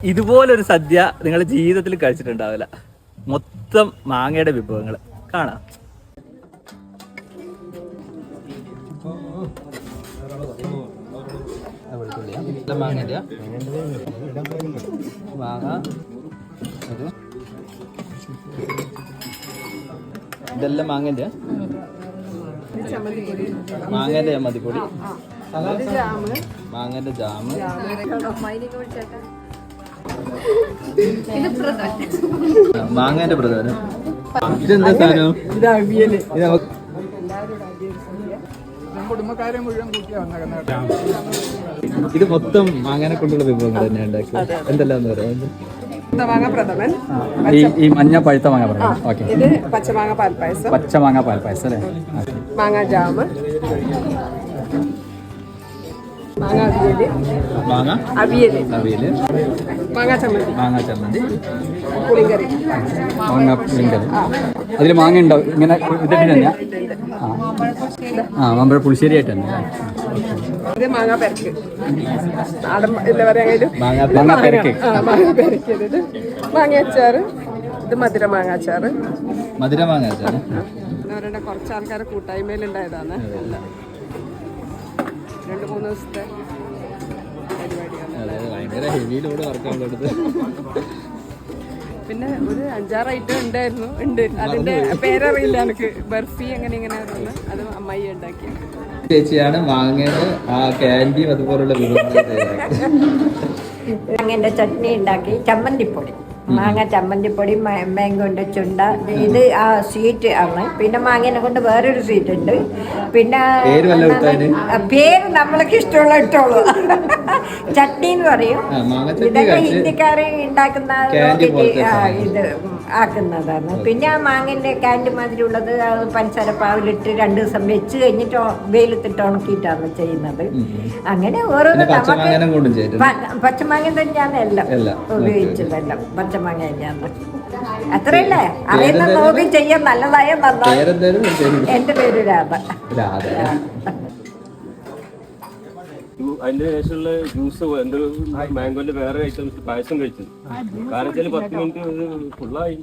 ഇതുപോലൊരു സദ്യ നിങ്ങൾ ജീവിതത്തിൽ കഴിച്ചിട്ടുണ്ടാവില്ല. മൊത്തം മാങ്ങയുടെ വിഭവങ്ങൾ കാണാം. ഇതെല്ലാം മാങ്ങന്റെ ചമ്മന്തിപ്പൊടി, മാങ്ങന്റെ ജാമ്, മാങ്ങന്റെ പ്രധാനം. ഇതെന്താ സാധനം? ഇത് മൊത്തം മാങ്ങനെ കൊണ്ടുള്ള വിഭവങ്ങൾ തന്നെ ഉണ്ടാക്കി. എന്തെല്ലാം പ്രഥമൻ, ഈ മഞ്ഞ പഴുത്ത മാങ്ങ പ്രഥമൻ. ഓക്കെ. ഇത് പച്ചമാങ്ങ പാൽപ്പായസം, പച്ചമാങ്ങ പാൽപ്പായസം അല്ലേ? മാങ്ങ ജാമ്, മാങ്ങ അവിയല്, മാങ്ങ ചമ്മന്തി, പുളിങ്കറി, മാങ്ങ പുളിങ്കറി. അതിൽ മാങ്ങ ഉണ്ടാവും ഇങ്ങനെ ഇതിട്ട് തന്നെയാ? മാമ്പഴ പുളിശ്ശേരി ആയിട്ട് തന്നെ. ഇത് മാങ്ങ പെരക്ക്, എന്താ പറയാ, മാങ്ങ പെരക്ക്, മാങ്ങ അച്ചാറ്, ഇത് മധുര മാങ്ങ അച്ചാറ്. അവരുടെ കുറച്ച് ആൾക്കാരെ കൂട്ടായ്മയിലുണ്ടായതാണ്. 2-3 ദിവസത്തെ പരിപാടിയാണ്. പിന്നെ ഒരു 5-6 ഐറ്റം ഉണ്ട്. അതിന്റെ പേരറിയില്ല എനിക്ക്. ബർഫി ഇങ്ങനെ അത് അമ്മായി ഉണ്ടാക്കി. ചേച്ചിയാണ് മാങ്ങയുടെ ക്യാൻഡിയും അതുപോലുള്ള മാങ്ങന്റെ ചട്നി ഉണ്ടാക്കി, ചമ്മന്തിപ്പൊടി, മാങ്ങ ചമ്മന്തിപ്പൊടി, മാങ്കോന്റെ ചുണ്ട. ഇത് ആ സ്വീറ്റ് ആണ്. പിന്നെ മാങ്ങനെ കൊണ്ട് വേറൊരു സ്വീറ്റ് ഉണ്ട്. പിന്നെ പേര് നമ്മൾക്ക് ഇഷ്ടമുള്ള ഇട്ടോളൂ. ചട്നി എന്ന് പറയും. ഇതൊക്കെ ഹിന്ദിക്കാർ ഉണ്ടാക്കുന്ന ഇത് ആക്കുന്നതാണ്. പിന്നെ ആ മാങ്ങന്റെ ക്യാൻഡി മാതിരി ഉള്ളത് പഞ്ചസാര പാവിലിട്ട് 2 ദിവസം വെച്ച് കഴിഞ്ഞിട്ട് വെയിലത്തിട്ട് ഉണക്കിയിട്ടാണ് ചെയ്യുന്നത്. അങ്ങനെ ഓരോന്ന് പച്ചമാങ്ങ തന്നെയാണ് എല്ലാം ഉപയോഗിച്ചതെല്ലാം. പച്ചമാങ്ങ തന്നെയാണ്. അത്രയല്ലേ അറിയുന്ന നോക്കി ചെയ്യാൻ. നല്ലതായ നന്നായി. എന്റെ പേര് രാധ. അതിന്റെ ശേഷമുള്ള ജ്യൂസ് മാംഗോന്റെ വേറെ ഐറ്റംസ് പായസം കഴിച്ചത്. കാരണം 10 മിനിറ്റ് ഫുള്ളായി.